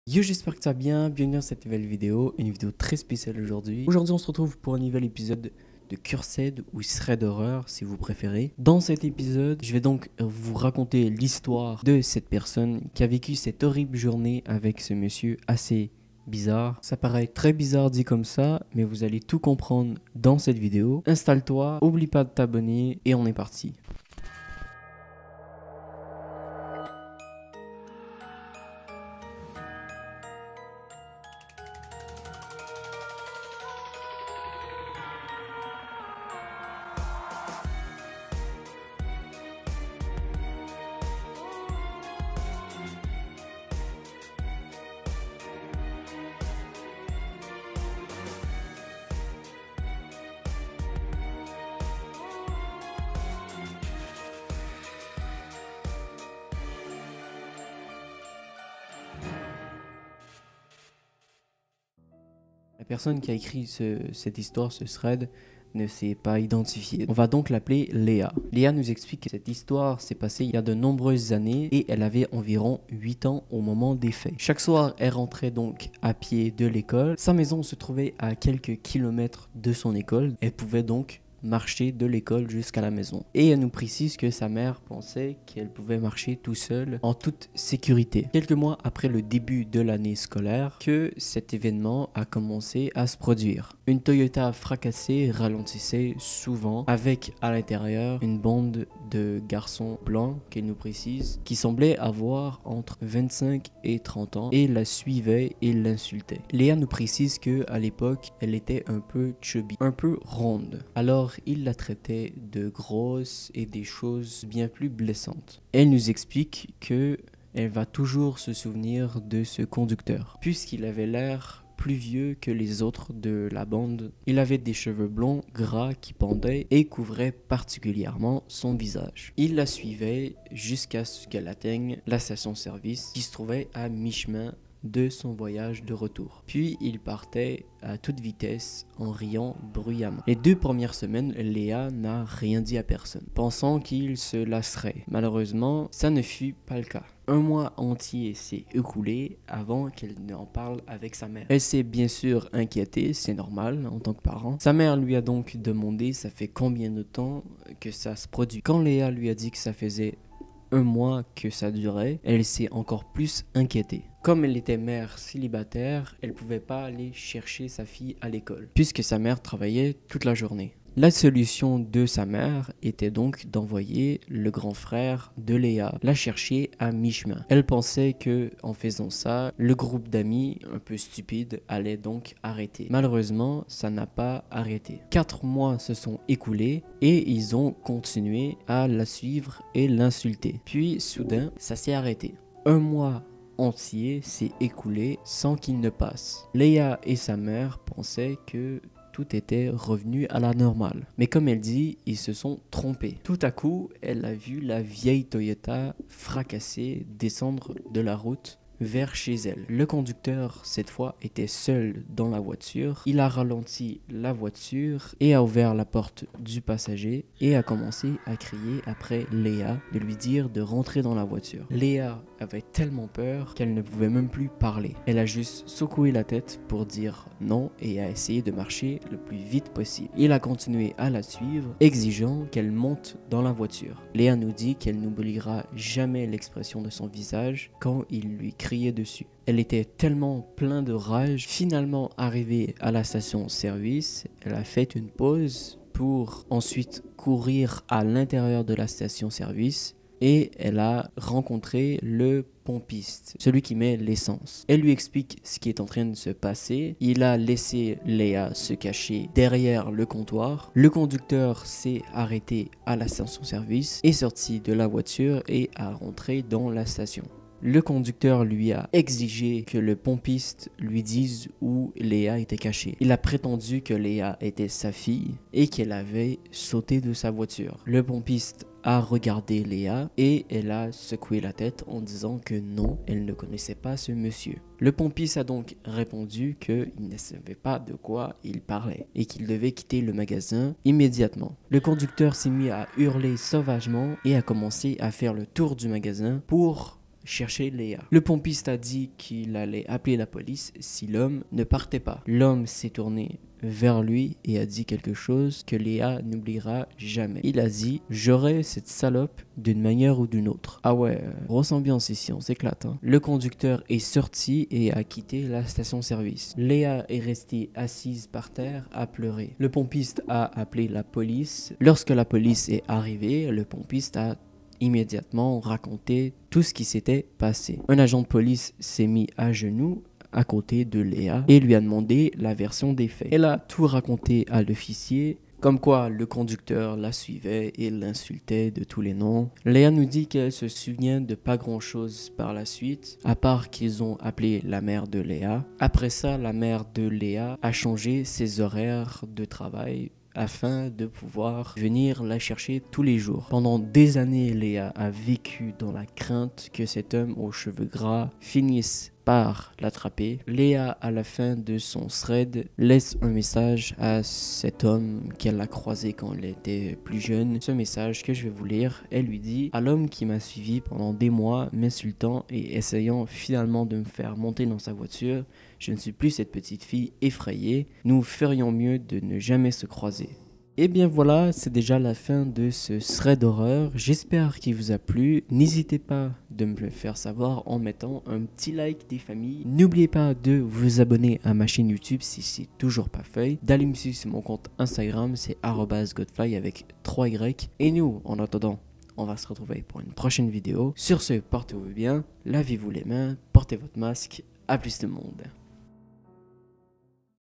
Yo, j'espère que tu vas bien, bienvenue dans cette nouvelle vidéo, une vidéo très spéciale aujourd'hui. Aujourd'hui, on se retrouve pour un nouvel épisode de Cursed ou Thread Horror si vous préférez. Dans cet épisode, je vais donc vous raconter l'histoire de cette personne qui a vécu cette horrible journée avec ce monsieur assez bizarre. Ça paraît très bizarre dit comme ça, mais vous allez tout comprendre dans cette vidéo. Installe-toi, oublie pas de t'abonner et on est parti. La personne qui a écrit cette histoire, ce thread, ne s'est pas identifiée. On va donc l'appeler Léa. Léa nous explique que cette histoire s'est passée il y a de nombreuses années et elle avait environ 8 ans au moment des faits. Chaque soir, elle rentrait donc à pied de l'école. Sa maison se trouvait à quelques kilomètres de son école. Elle pouvait donc marcher de l'école jusqu'à la maison. Et elle nous précise que sa mère pensait qu'elle pouvait marcher tout seule en toute sécurité. Quelques mois après le début de l'année scolaire, que cet événement a commencé à se produire. Une Toyota fracassée ralentissait souvent avec à l'intérieur une bande de garçons blancs qu'elle nous précise qui semblaient avoir entre 25 et 30 ans et la suivaient et l'insultaient. Léa nous précise que à l'époque, elle était un peu chubby, un peu ronde. Alors il la traitait de grosse et des choses bien plus blessantes. Elle nous explique que elle va toujours se souvenir de ce conducteur, puisqu'il avait l'air plus vieux que les autres de la bande. Il avait des cheveux blonds gras qui pendaient et couvraient particulièrement son visage. Il la suivait jusqu'à ce qu'elle atteigne la station-service qui se trouvait à mi-chemin de son voyage de retour. Puis il partait à toute vitesse en riant bruyamment. Les 2 premières semaines, Léa n'a rien dit à personne, pensant qu'il se lasserait. Malheureusement, ça ne fut pas le cas. Un mois entier s'est écoulé avant qu'elle n'en parle avec sa mère. Elle s'est bien sûr inquiétée, c'est normal en tant que parent. Sa mère lui a donc demandé ça fait combien de temps que ça se produit. Quand Léa lui a dit que ça faisait un mois que ça durait, elle s'est encore plus inquiétée. Comme elle était mère célibataire, elle ne pouvait pas aller chercher sa fille à l'école, puisque sa mère travaillait toute la journée. La solution de sa mère était donc d'envoyer le grand frère de Léa la chercher à mi-chemin. Elle pensait que en faisant ça, le groupe d'amis un peu stupide allait donc arrêter. Malheureusement, ça n'a pas arrêté. 4 mois se sont écoulés et ils ont continué à la suivre et l'insulter. Puis soudain, ça s'est arrêté. Un mois entier s'est écoulé sans qu'il ne passe. Léa et sa mère pensaient que tout était revenu à la normale. Mais comme elle dit, ils se sont trompés. Tout à coup, elle a vu la vieille Toyota fracassée descendre de la route vers chez elle. Le conducteur, cette fois, était seul dans la voiture. Il a ralenti la voiture et a ouvert la porte du passager et a commencé à crier après Léa, de lui dire de rentrer dans la voiture. Léa avait tellement peur qu'elle ne pouvait même plus parler. Elle a juste secoué la tête pour dire non et a essayé de marcher le plus vite possible. Il a continué à la suivre, exigeant qu'elle monte dans la voiture. Léa nous dit qu'elle n'oubliera jamais l'expression de son visage quand il lui criait dessus. Elle était tellement pleine de rage. Finalement arrivée à la station-service, elle a fait une pause pour ensuite courir à l'intérieur de la station-service et elle a rencontré le pompiste, celui qui met l'essence. Elle lui explique ce qui est en train de se passer. Il a laissé Léa se cacher derrière le comptoir. Le conducteur s'est arrêté à la station-service, est sorti de la voiture et a rentré dans la station. Le conducteur lui a exigé que le pompiste lui dise où Léa était cachée. Il a prétendu que Léa était sa fille et qu'elle avait sauté de sa voiture. Le pompiste a regardé Léa et elle a secoué la tête en disant que non, elle ne connaissait pas ce monsieur. Le pompiste a donc répondu qu'il ne savait pas de quoi il parlait et qu'il devait quitter le magasin immédiatement. Le conducteur s'est mis à hurler sauvagement et a commencé à faire le tour du magasin pour chercher Léa. Le pompiste a dit qu'il allait appeler la police si l'homme ne partait pas. L'homme s'est tourné vers lui et a dit quelque chose que Léa n'oubliera jamais. Il a dit: j'aurai cette salope d'une manière ou d'une autre. Ah ouais, grosse ambiance ici, on s'éclate. Hein. Le conducteur est sorti et a quitté la station-service. Léa est restée assise par terre à pleurer. Le pompiste a appelé la police. Lorsque la police est arrivée, le pompiste a immédiatement raconté tout ce qui s'était passé. Un agent de police s'est mis à genoux à côté de Léa et lui a demandé la version des faits. Elle a tout raconté à l'officier, comme quoi le conducteur la suivait et l'insultait de tous les noms. Léa nous dit qu'elle se souvient de pas grand chose par la suite, à part qu'ils ont appelé la mère de Léa. Après ça, la mère de Léa a changé ses horaires de travail afin de pouvoir venir la chercher tous les jours. Pendant des années, Léa a vécu dans la crainte que cet homme aux cheveux gras finisse par l'attraper. Léa, à la fin de son thread, laisse un message à cet homme qu'elle a croisé quand elle était plus jeune. Ce message que je vais vous lire, elle lui dit: à l'homme qui m'a suivi pendant des mois, m'insultant et essayant finalement de me faire monter dans sa voiture, je ne suis plus cette petite fille effrayée. Nous ferions mieux de ne jamais se croiser. Et bien voilà, c'est déjà la fin de ce thread d'horreur. J'espère qu'il vous a plu. N'hésitez pas de me le faire savoir en mettant un petit like des familles. N'oubliez pas de vous abonner à ma chaîne YouTube si c'est toujours pas fait. D'aller me suivre sur mon compte Instagram, c'est @godfly avec 3Y. Et nous, en attendant, on va se retrouver pour une prochaine vidéo. Sur ce, portez-vous bien, lavez-vous les mains, portez votre masque. À plus tout le monde.